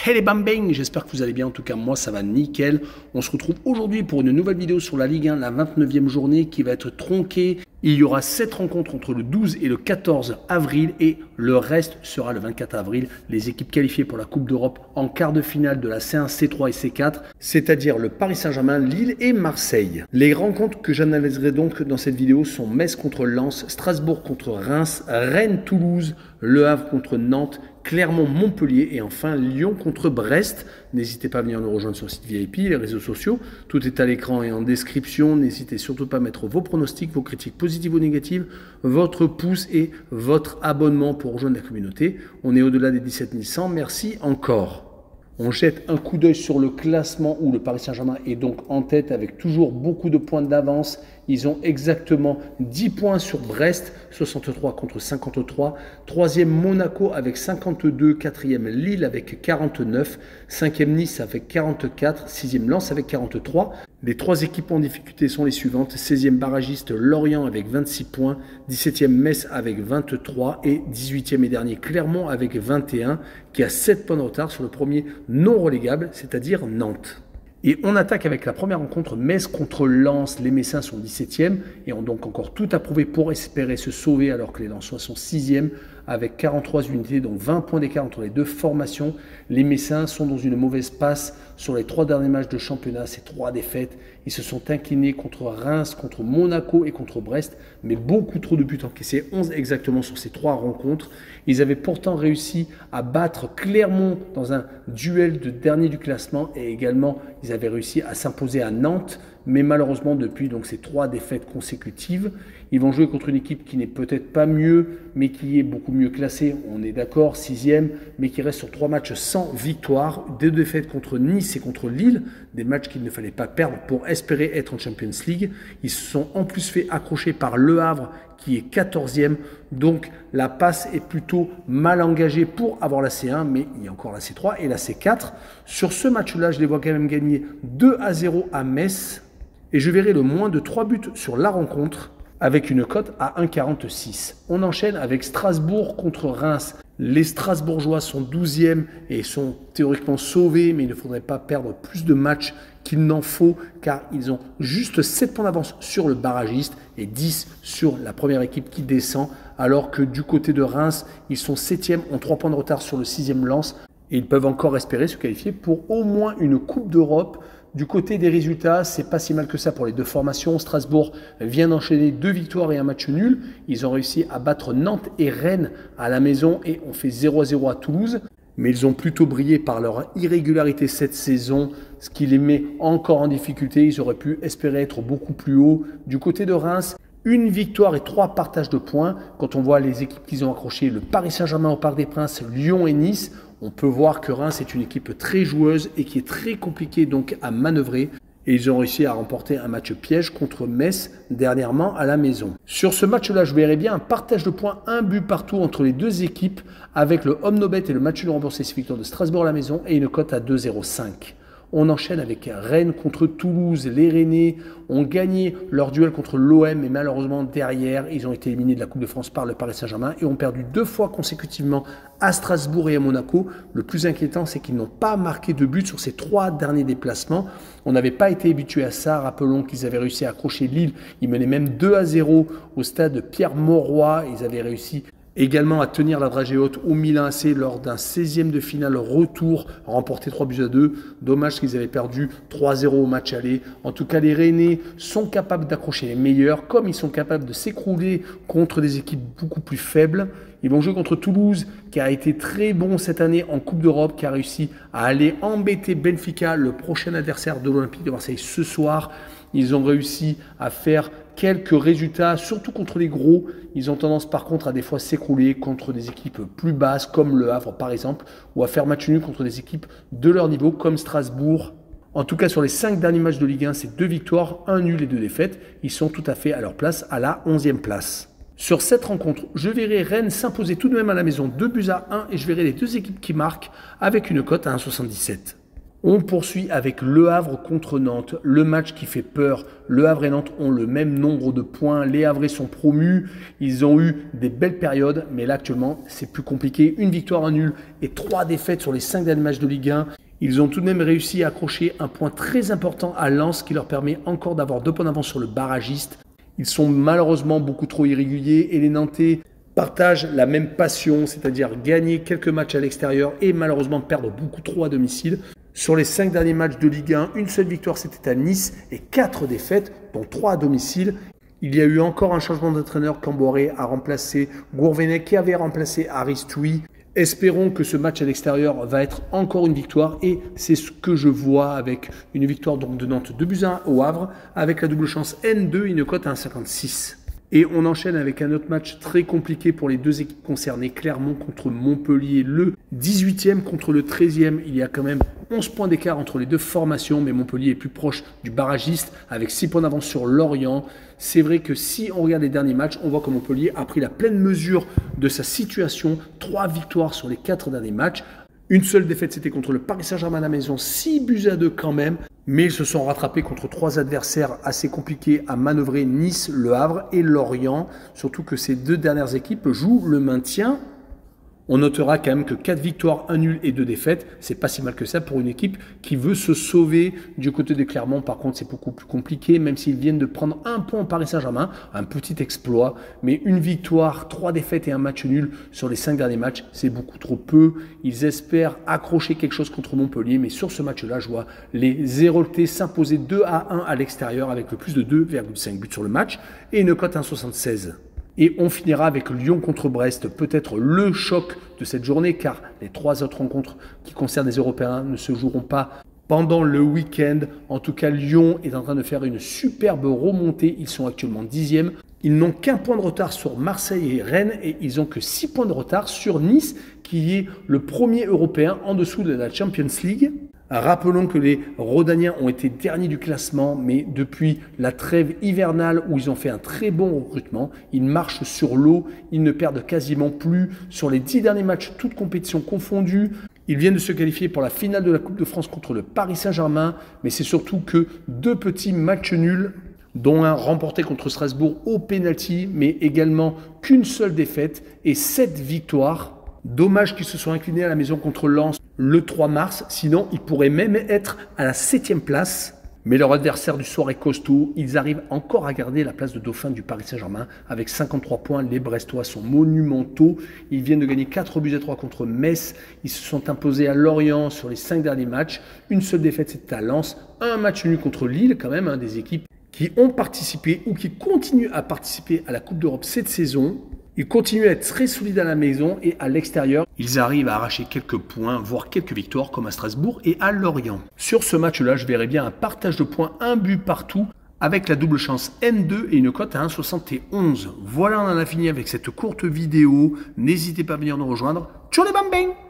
Hey les bang, j'espère que vous allez bien, en tout cas moi ça va nickel. On se retrouve aujourd'hui pour une nouvelle vidéo sur la Ligue 1, la 29e journée qui va être tronquée. Il y aura 7 rencontres entre le 12 et le 14 avril et le reste sera le 24 avril. Les équipes qualifiées pour la Coupe d'Europe en quart de finale de la C1, C3 et C4, c'est-à-dire le Paris Saint-Germain, Lille et Marseille. Les rencontres que j'analyserai donc dans cette vidéo sont Metz contre Lens, Strasbourg contre Reims, Rennes, Toulouse, Le Havre contre Nantes, Clermont-Montpellier et enfin Lyon contre Brest. N'hésitez pas à venir nous rejoindre sur le site VIP, les réseaux sociaux. Tout est à l'écran et en description. N'hésitez surtout pas à mettre vos pronostics, vos critiques positives ou négatives, votre pouce et votre abonnement pour rejoindre la communauté. On est au-delà des 17 100. Merci encore. On jette un coup d'œil sur le classement où le Paris Saint-Germain est donc en tête avec toujours beaucoup de points d'avance. Ils ont exactement 10 points sur Brest, 63 contre 53. Troisième Monaco avec 52. Quatrième Lille avec 49. Cinquième Nice avec 44. Sixième Lens avec 43. Les 3 équipes en difficulté sont les suivantes. 16e barragiste Lorient avec 26 points. 17e Metz avec 23. Et 18e et dernier Clermont avec 21, qui a 7 points de retard sur le premier non relégable, c'est-à-dire Nantes. Et on attaque avec la première rencontre, Metz contre Lens. Les Messins sont 17e et ont donc encore tout à prouver pour espérer se sauver alors que les Lensois sont 6e avec 43 unités, donc 20 points d'écart entre les deux formations. Les Messins sont dans une mauvaise passe sur les 3 derniers matchs de championnat, ces 3 défaites. Ils se sont inclinés contre Reims, contre Monaco et contre Brest, mais beaucoup trop de buts encaissés, 11 exactement sur ces 3 rencontres. Ils avaient pourtant réussi à battre Clermont dans un duel de dernier du classement et également ils avaient réussi à s'imposer à Nantes, mais malheureusement depuis donc ces 3 défaites consécutives, ils vont jouer contre une équipe qui n'est peut-être pas mieux, mais qui est beaucoup mieux classée, on est d'accord, 6e, mais qui reste sur 3 matchs sans victoire, 2 défaites contre Nice et contre Lille, des matchs qu'il ne fallait pas perdre pour espérer être en Champions League. Ils se sont en plus fait accrocher par Le Havre, qui est 14e, donc la passe est plutôt mal engagée pour avoir la C1, mais il y a encore la C3 et la C4. Sur ce match-là, je les vois quand même gagner 2-0 à Metz, et je verrai le moins de 3 buts sur la rencontre, avec une cote à 1,46. On enchaîne avec Strasbourg contre Reims. Les Strasbourgeois sont 12e et sont théoriquement sauvés, mais il ne faudrait pas perdre plus de matchs qu'il n'en faut, car ils ont juste 7 points d'avance sur le barragiste et 10 sur la première équipe qui descend, alors que du côté de Reims, ils sont 7e, ont 3 points de retard sur le 6e Lens, et ils peuvent encore espérer se qualifier pour au moins une Coupe d'Europe. Du côté des résultats, c'est pas si mal que ça pour les 2 formations. Strasbourg vient d'enchaîner 2 victoires et un match nul. Ils ont réussi à battre Nantes et Rennes à la maison et ont fait 0-0 à Toulouse. Mais ils ont plutôt brillé par leur irrégularité cette saison, ce qui les met encore en difficulté. Ils auraient pu espérer être beaucoup plus haut. Du côté de Reims, 1 victoire et 3 partages de points. Quand on voit les équipes qu'ils ont accrochées, le Paris Saint-Germain au Parc des Princes, Lyon et Nice, on peut voir que Reims est une équipe très joueuse et qui est très compliquée donc à manœuvrer. Et ils ont réussi à remporter un match piège contre Metz dernièrement à la maison. Sur ce match-là, je verrais bien un partage de points, 1 but partout entre les 2 équipes, avec le home no bet et le match nul remboursé, c'est victoire de Strasbourg à la maison, et une cote à 2,05. On enchaîne avec Rennes contre Toulouse. Les Rennais ont gagné leur duel contre l'OM, mais malheureusement derrière, ils ont été éliminés de la Coupe de France par le Paris Saint-Germain et ont perdu 2 fois consécutivement à Strasbourg et à Monaco. Le plus inquiétant, c'est qu'ils n'ont pas marqué de but sur ces 3 derniers déplacements. On n'avait pas été habitué à ça. Rappelons qu'ils avaient réussi à accrocher Lille. Ils menaient même 2-0 au stade Pierre-Mauroy. Ils avaient réussi également à tenir la dragée haute au Milan AC lors d'un 16e de finale retour, remporté 3-2. Dommage qu'ils avaient perdu 3-0 au match aller. En tout cas, les Rennais sont capables d'accrocher les meilleurs, comme ils sont capables de s'écrouler contre des équipes beaucoup plus faibles. Ils vont jouer contre Toulouse, qui a été très bon cette année en Coupe d'Europe, qui a réussi à aller embêter Benfica, le prochain adversaire de l'Olympique de Marseille ce soir. Ils ont réussi à faire quelques résultats, surtout contre les gros. Ils ont tendance par contre à des fois s'écrouler contre des équipes plus basses, comme Le Havre par exemple, ou à faire match nul contre des équipes de leur niveau, comme Strasbourg. En tout cas, sur les 5 derniers matchs de Ligue 1, c'est 2 victoires, 1 nul et 2 défaites. Ils sont tout à fait à leur place, à la 11e place. Sur cette rencontre, je verrai Rennes s'imposer tout de même à la maison 2-1 et je verrai les 2 équipes qui marquent avec une cote à 1,77. On poursuit avec Le Havre contre Nantes, le match qui fait peur. Le Havre et Nantes ont le même nombre de points. Les Havrais sont promus. Ils ont eu des belles périodes, mais là actuellement, c'est plus compliqué. Une victoire, un nul et 3 défaites sur les 5 derniers matchs de Ligue 1. Ils ont tout de même réussi à accrocher un point très important à Lens qui leur permet encore d'avoir 2 points d'avance sur le barragiste. Ils sont malheureusement beaucoup trop irréguliers et les Nantais partagent la même passion, c'est-à-dire gagner quelques matchs à l'extérieur et malheureusement perdre beaucoup trop à domicile. Sur les 5 derniers matchs de Ligue 1, une seule victoire c'était à Nice et 4 défaites, dont 3 à domicile. Il y a eu encore un changement d'entraîneur. Camboré a remplacé Gourvenec qui avait remplacé Aristoui. Espérons que ce match à l'extérieur va être encore une victoire et c'est ce que je vois avec une victoire donc de Nantes 2-1 au Havre avec la double chance N2, une cote à 1,56. Et on enchaîne avec un autre match très compliqué pour les deux équipes concernées, Clermont contre Montpellier, le 18e contre le 13e. Il y a quand même 11 points d'écart entre les deux formations, mais Montpellier est plus proche du barragiste avec 6 points d'avance sur Lorient. C'est vrai que si on regarde les derniers matchs, on voit que Montpellier a pris la pleine mesure de sa situation. 3 victoires sur les 4 derniers matchs. Une seule défaite, c'était contre le Paris Saint-Germain à la maison, 6-2 quand même. Mais ils se sont rattrapés contre 3 adversaires assez compliqués à manœuvrer, Nice, Le Havre et Lorient. Surtout que ces 2 dernières équipes jouent le maintien. On notera quand même que 4 victoires, 1 nul et 2 défaites, c'est pas si mal que ça pour une équipe qui veut se sauver. Du côté de Clermont, par contre, c'est beaucoup plus compliqué, même s'ils viennent de prendre 1 point au Paris Saint-Germain, un petit exploit. Mais une victoire, 3 défaites et un match nul sur les 5 derniers matchs, c'est beaucoup trop peu. Ils espèrent accrocher quelque chose contre Montpellier, mais sur ce match-là, je vois les Héroltais s'imposer 2-1 à l'extérieur avec le plus de 2,5 buts sur le match et une cote 1,76. Et on finira avec Lyon contre Brest, peut-être le choc de cette journée, car les 3 autres rencontres qui concernent les Européens ne se joueront pas pendant le week-end. En tout cas, Lyon est en train de faire une superbe remontée. Ils sont actuellement 10e. Ils n'ont qu'un point de retard sur Marseille et Rennes et ils n'ont que 6 points de retard sur Nice, qui est le premier européen en dessous de la Champions League. Rappelons que les Rodaniens ont été derniers du classement, mais depuis la trêve hivernale où ils ont fait un très bon recrutement, ils marchent sur l'eau, ils ne perdent quasiment plus. Sur les 10 derniers matchs, toutes compétitions confondues, ils viennent de se qualifier pour la finale de la Coupe de France contre le Paris Saint-Germain, mais c'est surtout que 2 petits matchs nuls, dont un remporté contre Strasbourg au pénalty, mais également qu'une seule défaite et 7 victoires. Dommage qu'ils se soient inclinés à la maison contre Lens le 3 mars, sinon ils pourraient même être à la 7e place. Mais leur adversaire du soir est costaud, ils arrivent encore à garder la place de dauphin du Paris Saint-Germain avec 53 points. Les Brestois sont monumentaux, ils viennent de gagner 4-3 contre Metz, ils se sont imposés à Lorient sur les 5 derniers matchs. Une seule défaite, c'était à Lens, un match nul contre Lille quand même, des équipes qui ont participé ou qui continuent à participer à la Coupe d'Europe cette saison. Ils continuent à être très solides à la maison et à l'extérieur. Ils arrivent à arracher quelques points, voire quelques victoires comme à Strasbourg et à Lorient. Sur ce match-là, je verrais bien un partage de points, un but partout avec la double chance N2 et une cote à 1,71. Voilà, on en a fini avec cette courte vidéo. N'hésitez pas à venir nous rejoindre. Tchou les bambins!